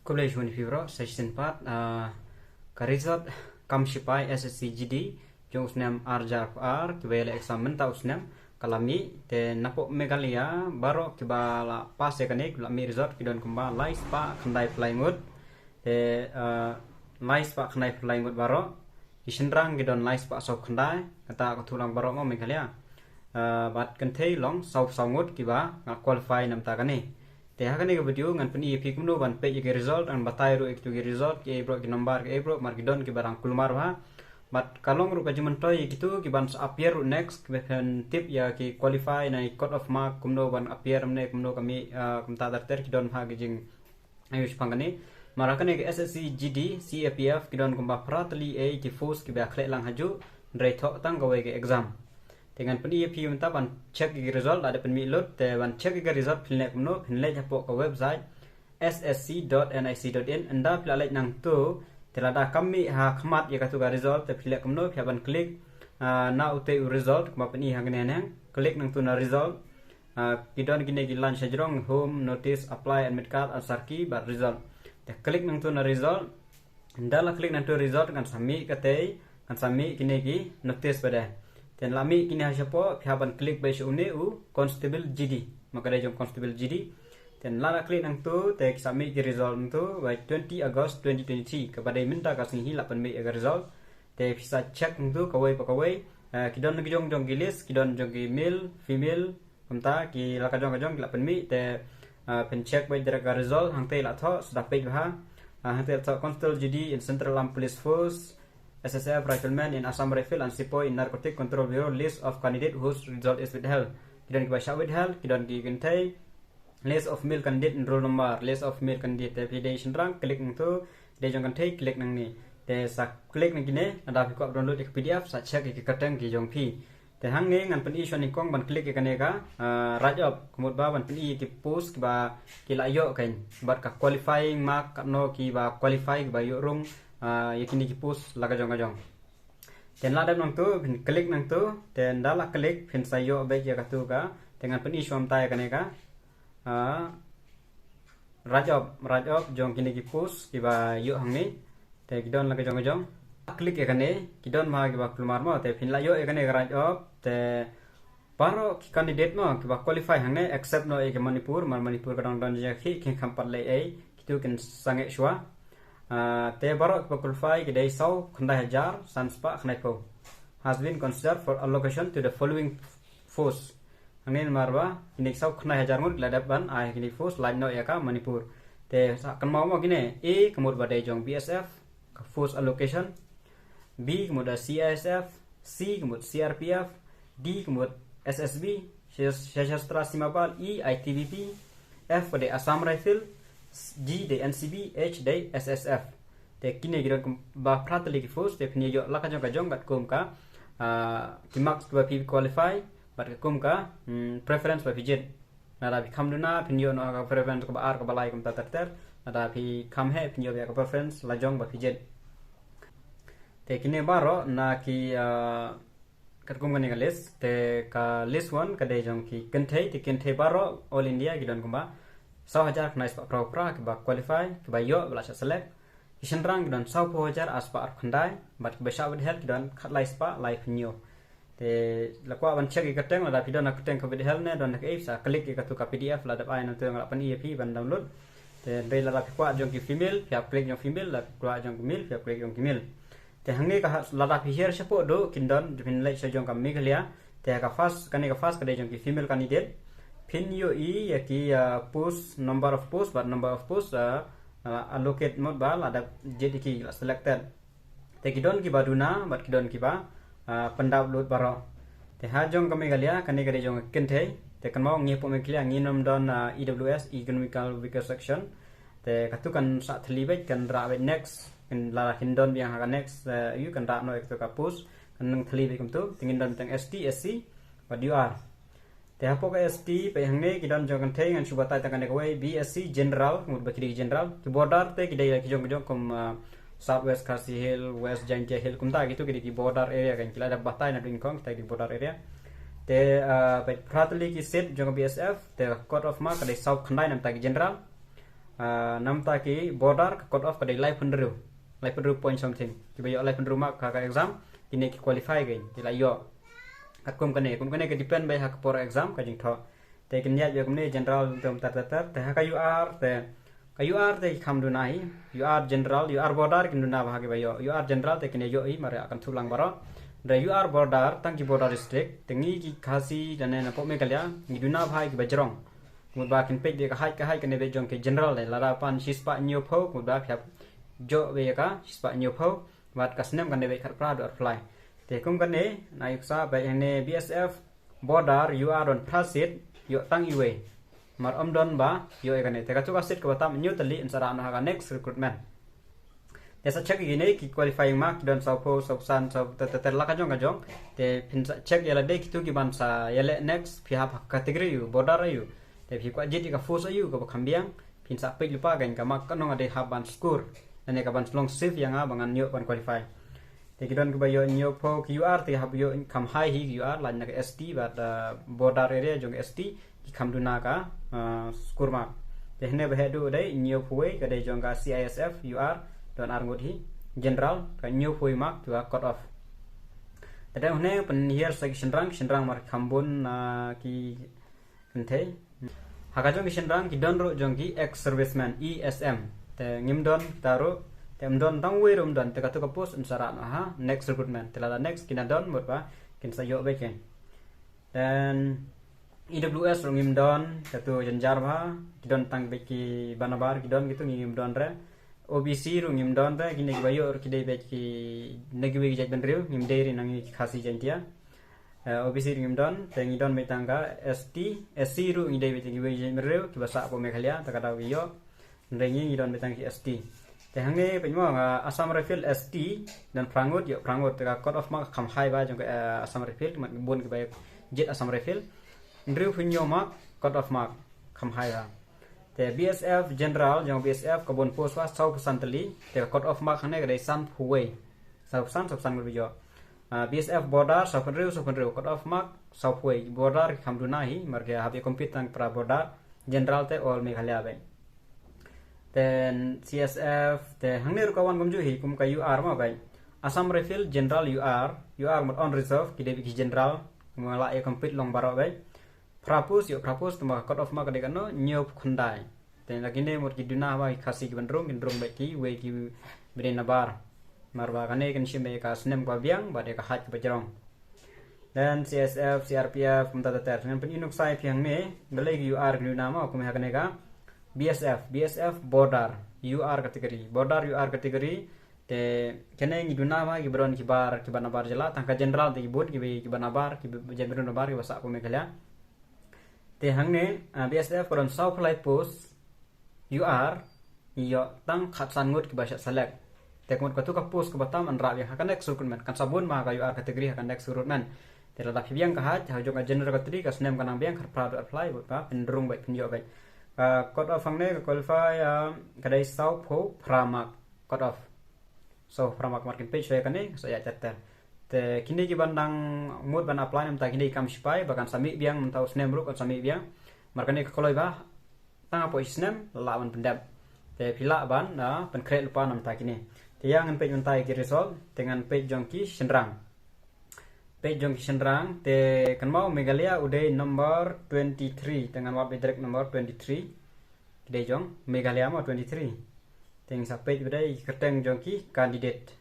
College Unifibro Session Part Karizat Kamshipai SSCGD Jong usnam RJR kibele examen ta usnam kalami te napo megalia baro kibala pas ekanik lami result kidon kumba lais pa khandai flying te lais pa khandai flying baro isinrang kidon lais pa so khandai kata ko thulang baro mo megalia bat kan thei long sau sangut kiba qualify nam ta kani te hakane ke video ngan peni ep kumno ban pe ke result an batai ro ek tu ke result ke bro ke number ke bro mar kidon ke barang kulmar ba but kalong ru kajiman toy gitu ki ban appear next ke tip ya ki qualify na cut of mark kumno ban appear amne kumno kami kumta darter kidon ha gijing ayush pangani marakane ke SSC GD CAPF kidon kumba pratli a ki force ki ba khle lang haju dre thok tang gawe ke exam dengan peni ep minta ban check ke result ada pen milot te ban check ke result philne kumno phinle japo ke website ssc.nic.in anda philale nang tu telada kami ha khmat ya katu ga result te phile kumno phya ban click na ute result kuma peni ha ngene nang click nang tu na result kidon gine gilan sajrong home notice apply admit card asarki bar result te click nang tu na result anda la click nang tu result kan sami kate kan sami gine gi notice pada dan lami kini hasil ban klik by une constable GD maka dia jom constable GD dan lala klik nang tu te submit the result tu by 20 August 2023 kepada minta kasih hilap pen agar result te bisa check nang tu kawai kidon nang jong gilis kidon jong male female kumta ki laka jong hilap pen te pen check by the result hang te la tho sudah page ha hang te constable GD in Central Armed Police Force SSF Rifleman in Assam Rifle and Sipo in Narcotic Control Bureau list of candidate whose result is withheld. Kidon ki basya withheld, kidon ki gintai list of male candidate in roll number, list of male candidate te pidation rank klik nang tu, de jong kantai klik nang ni. Te sa klik nang gine ada fi ko download ek PDF sa check ki katang ki jong phi. Te hang ne ngan pen issue ni kong ban klik ke ka rajop kumut ba ban pen ki post ki ba ki la yo kain bat ka qualifying mark no ki ba qualify ki ba yo rung yakini ki post laga jong dan la nang tu klik nang tu dan dala klik pin sayo baik ya katu ka dengan pen issue am tay kane ka rajop jong kini ki post ki ba yo hang ni te kidon laga jong klik ya kane kidon ma ki ba plumar mo te pin la yo ya kane rajop te paro ki candidate mo ki ba qualify hang ne accept no e ke Manipur ka dong don ja ki khampat le ai kitu kin sange shwa te barok qualify ke dai sau khandai hajar sanspa khnai ko has been considered for allocation to the following force angin marwa ini sau khnai hajar ngut ladap ban ai kini force lain no ya ka Manipur te kan mau gine a kemud badai jong BSF force allocation b kemud CISF c kemud CRPF d kemud SSB Sashastra Simapal e ITBP f pada Assam Rifle G de NCB H de SSF te kini giron ba pratali ki force te pni yo laka jong bat kum ka ki max ba pi qualify bat kum ka preference ba pijet nada bi kam duna pni yo no ka preference ko ba ar ko ba lai kum ta ter nada bi kam he pni yo ya ka preference la jong ba pijet te kini baro na ki kat kum ka list te ka list 1 ka de jong ki kenthei baro all India gidan kumba sau hajar kena ispak pra ke ba qualify ke ba yo bela select isan rang dan sau po hajar aspa ar khandai bat ke besha withheld dan khat lai spa live new te lakwa ban check ke teng la video na keteng ke withheld ne don ke sa klik ke tu ka PDF la dap ai no tu ngala pan ep ban download te dei la kwa jong ki female pia klik jong female la kwa jong ki male pia klik jong ki male te hangi ka la da pi here sepo do kindon bin lai sa jong ka meglia te ka fast ka de jong ki female candidate pin yo i ya ki post number of post allocate mode bal ada jadi ki selected te kidon ki baduna bat kidon ki ba pendownload baro te ha jong kami galia kani gade jong kenthe te kan mau ngi po me klia ngi nom don EWS economical weaker section te katukan sa thli bet kan ra bet next kan la hindon biang ha next you kan ra no ek to ka post kan nang thli bet kum tu tingin don tang ST SC what you are te hapo ka ST pe hangne kidon jong thei ngan subatai tangan ko BSc general mud bakri general ki border te kidai ki jong kum southwest Khasi Hill west Jaintia Hill kum ta gitu ki border area kan kila ada batai na din kong ta ki border area te pe pratli ki set jong BSF te court of mark de south khandai nam ta ki general namta ki border cut off kadai live pendru point something ki bayo live pendru mak ka exam kini ki qualify gain ki la yo kat kum kane ke depend by hak por exam ka jing tho te kin ya yo kumne general tom tar te ha ka UR te kham du nai UR general UR border kin du na bha ke bayo UR general te kin yo I mare akan thulang baro the UR border tang ki border district tengi ki khasi dane na po me kalya ni du na bha ki bajrong mudba kin pe de ka hai kan be jong ke general le lara pan sispa nyu pho mudba phap jo be ka sispa nyu pho wat kasnem kan be khat pra do apply te kum kan ne na yuksa ba ne BSF border UR on transit yo tang iwe mar don ba yo kan ne te ka chuka sit ko tam new tali insara na ka next recruitment te sa check gine ki qualifying mark don sa po sa san sa te la ka jong te pin check yala de ki tu ki ban sa yala next phi ha category yu border yu te phi kwa jiti ka force yu ko khambiang pin sa pe lupa gan ka mak kanong ade ha ban score ane ka ban long shift yang a bangan yo ban qualify te ki don ko ba yo nyo po QR te ha yo kam high hi QR la na ka ST ba border area jong ST ki kham du na ka score mark te ne ba hedu dai nyo phuwe ka dai jong ka CISF UR don arngut hi general ka nyo phui mark tu cut off te dai ne pen here section rang mar khambun ki nthe haka jong ki rang ki don ro jong ki ex serviceman ESM te ngim don taro tem don tang we rum don te ka tu ka post insara na ha next recruitment te la next kina don mot ba kin sa yo be ken dan EWS rum ngim don te tu janjar ba ki don tang be ki banabar ki don gitu ngim don re OBC rum ngim don ba ki ne ba yo ki de be ki negi we jaj ben rew ngim de ri nang ki khasi jantia OBC ngim don te ngi don me tangga SC ru ngi de be ngi we jaj ben rew ki basa po Meghalaya ta ka da wi yo ndengi ngi don me tang ki ST te hange penyo Assam Rifle ST dan prangut te ka cut off mark kham hai ba jong Assam Rifle mat bon ki ba jet Assam Rifle ndriu penyo mark cut off mark kham hai ba te BSF general jong BSF ka bon post wa 100% tali te cut off mark hane ka dai san phuwe 100% ngur yo BSF border so cut off mark so phuwe border kham du na hi mar ga habe compete tang pra border general te all Meghalaya ba then CSF te hangne kawan gomju hi kum ka UR ma bai Assam Rifle general UR mot on reserve ki devi ki general mala e complete long baro bai propose tuma cut off ma ka de kano nyop khundai te lagine mot ki duna ba khasi ki bandrong bai ki we ki brin bar marwa kane kan shime ka snem ka biang ba de ka hat bajrong then CSF CRPF kum ta ter ngan pen inuk sai phiang ne belai ki UR ni nama kum ha kane ka BSF border UR category te kene ngi duna ma gi bron ki banabar jala tangka general te bot ki banabar ki jebron nabar ki basa ko Meghalaya te hangne BSF koron south flight post UR yo tang khatsan ngut ki basa select te kon ka tu ka post ko batam an ra ya kan next recruitment kan sabun ma ka UR category kan next recruitment te la biang ka ha jo ka general category ka snem kanang biang khat pra apply ba pendrung bai pinyo bai cut off hangne qualify kadai sau pho pramak cut off so pramak markin page saya kane saya chatter te kini ki bandang mut ban apply nam ta kini kam spai bakan sami biang mentau snem ru kan sami biang markane ka koloi ba tang apo snem lawan pendap te pila ban na pen create lupa nam ta kini te yang page untai ki result dengan page jongki senrang te kan mau Meghalaya udah nomor 23 dengan web direct nomor 23 de jong Meghalaya mau 23 teng sa page udah keteng jongki candidate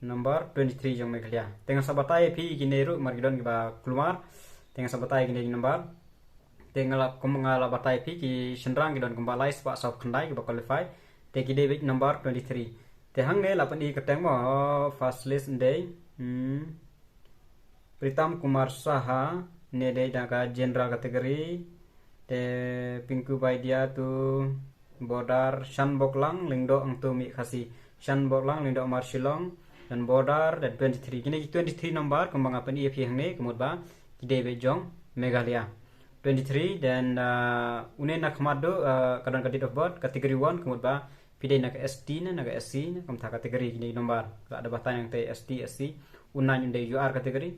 nomor 23 jong Meghalaya dengan sabatai pi gineru margidon ba keluar dengan sabatai gine nomor dengan kumangala batai pi ki senrang gidon kumbalai spa sop khandai ba qualify te gide nomor 23 te hangne lapan di keteng mo first list day Pritam Kumar Saha nede daga general category te Pinku Baidia tu border Shan Boklang lingdo angtu mi khasi Shan Boklang lingdo Marshilong dan border dan 23 kini 23 nomor kembang apa ni hangne kemudba kide bejong Meghalaya 23 dan une nak mado kadang kadit of birth category 1 kemudba pide nak ST na naga SC na kam tha kategori ni nomor ada batan yang te ST SC unan yung UR kategori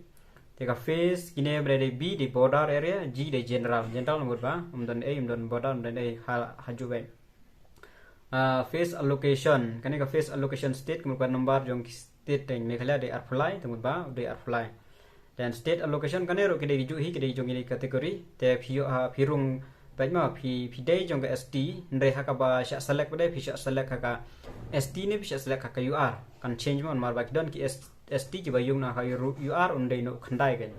Teka face kini berada B di border area, G di general nomor ba, dan A dan border dan A haju baik. Face allocation, kini ka face allocation state kemudian nomor jong state yang Meghalaya di apply temut ba di apply. Dan state allocation kini ro kini hiju hi kini jong ini kategori, te pirung baik ma pi day jong ke SD, ndai haka ba syak select pada pi syak select haka SD ni pi syak select haka UR, kan change mon mar bak don ki SD ki ba yung na haka UR undai no khandai kan.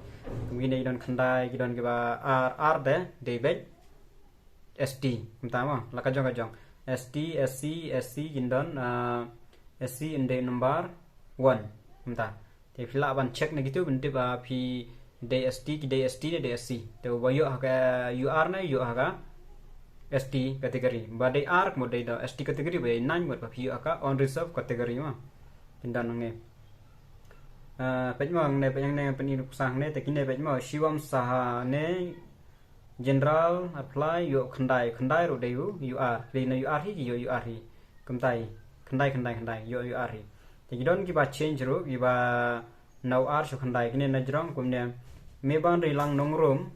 Kemudian ini don khandai ki don ki ba R de baik SD, pertama laka jong SD, SC gindon SC undai number 1, entah. Thì pila ban check na gitu bentuk pi DSD ki DSD ni DSC. Te bayo haka UR na UR haka SD kategori. Badai R kemudian da SD kategori badai 9 buat pi haka on reserve kategori mah. Pindan nge. Pajma nge pajang ne pani sang ne te kine pajma shiwam saha ne general apply yo khandai ro deyu UR. Lina UR hi yo UR hi. Kemtai khandai yo UR hi. Jadi don kita change ro kita now R so khandai kini najrong kemudian meban rilang nongrom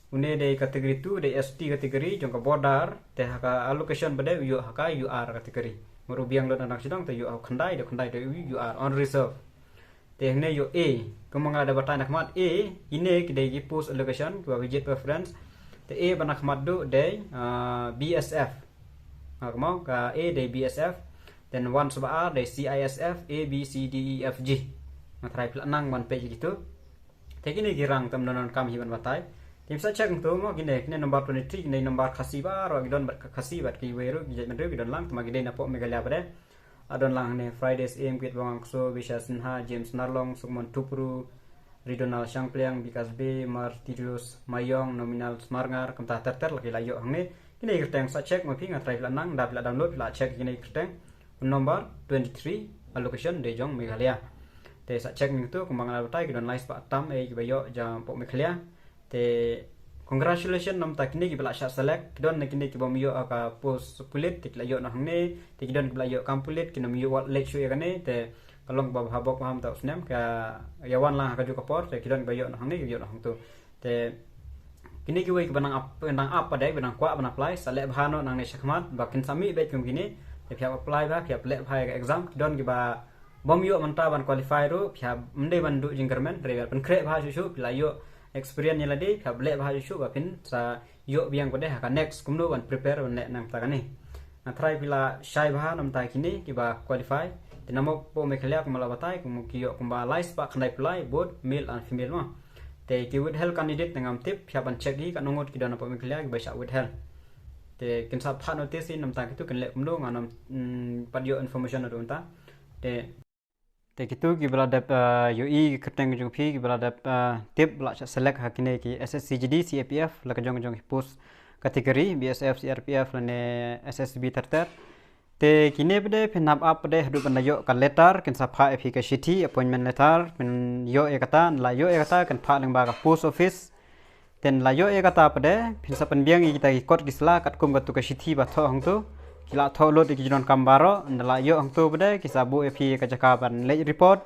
une de kategori tu de SD kategori jong ka border te haka allocation bade yo haka UR kategori merubiang don anak sidang te yo khandai de UR on reserve te ne yo A kemang ada batai nak mat A ini kidai ki post allocation to widget preference te A banak mat do de BSF mau ka A de BSF dan one soba R dari CISF A B C D E F G. Nah try pelanang one page gitu. Tapi ini girang teman-teman kami hiban batai. Tim saya cek untuk mau gini nomor 23 gini nomor kasih baru gidon kasih bat kiweru gijat mendu gidon lang tema gini napok Meghalaya pada. Adon lang ne Fridays AM kit bang so bisa Sinha James Narlong Sukmon Tupru Ridonal Shangpliang Bikas B Martirius Mayong nominal Smarngar kemtah terter lagi layo hang ne. Gini kerteng saya cek mau pingat try pelanang dah pila download pila cek gini kerteng. Nomor 23 allocation de jong Meghalaya. Te sa check itu kembangan albatai kidon lais pak tam bayo jang pok Meghalaya. Te congratulations nam takini ki bala syak select kidon nakini ki bomiyo aka post pulit te layo na hangne te kidon ki layo kampulit kinam yo wat lek shu yakane te kalong bab habok paham ta usnem ka yawan lang ka ju kapor te kidon bayo na hangne yo na hang tu. Te kini ki wei ki banang up pada banang kwa banang apply select bahano nang ne syakmat bakin sami bet kum kini pihak apply ba pihak lek phai exam don ki ba bom yo manta ban qualify ru pihak mende ban du jingkermen re ban kre ba su pila yo experience nyala de pihak lek ba su ba pin sa yo biang ko de ha next kumno ban prepare ban lek nang ta kani na try pila shai ba nam ta kini ki ba qualify dinamo po Meghalaya kumala batai kum ki yo kumba lais ba khandai apply both male and female ma te ki with help candidate ngam tip pihak ban check di ka nongot ki dan po Meghalaya ki ba sha with help te kin sa pha notice nam ta kitu kin le kumlo nganam padio information ado ta te kitu ki beladap UI keteng jong phi ki beladap tip la select hakine ki SSCGD CAPF la jong post kategori BSF CRPF lane SSB terter te kine bede pinap up de hadu banayo kan letter kin sa pha efficacy appointment letter pin yo ekata la yo ekata kan pha leng ba ka post office ten layo kata pada pinsa penbiang kita ikut kisla kat kum katu kasithi batho hang tu kila tho lo de kijon kambaro layo hang tu pada kisabu epi kajakaban le report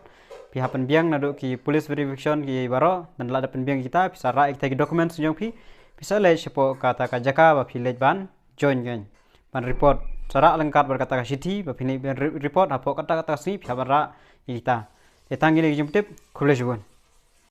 pihak penbiang nadu ki police verification ki baro dan la penbiang kita bisa ra kita ki dokumen sunjong pi bisa le sepo kata kajaka ba village ban join gan ban report cara lengkap berkata kasithi ba pini report apo kata-kata si pihak ra kita tetanggi le jemptip college bon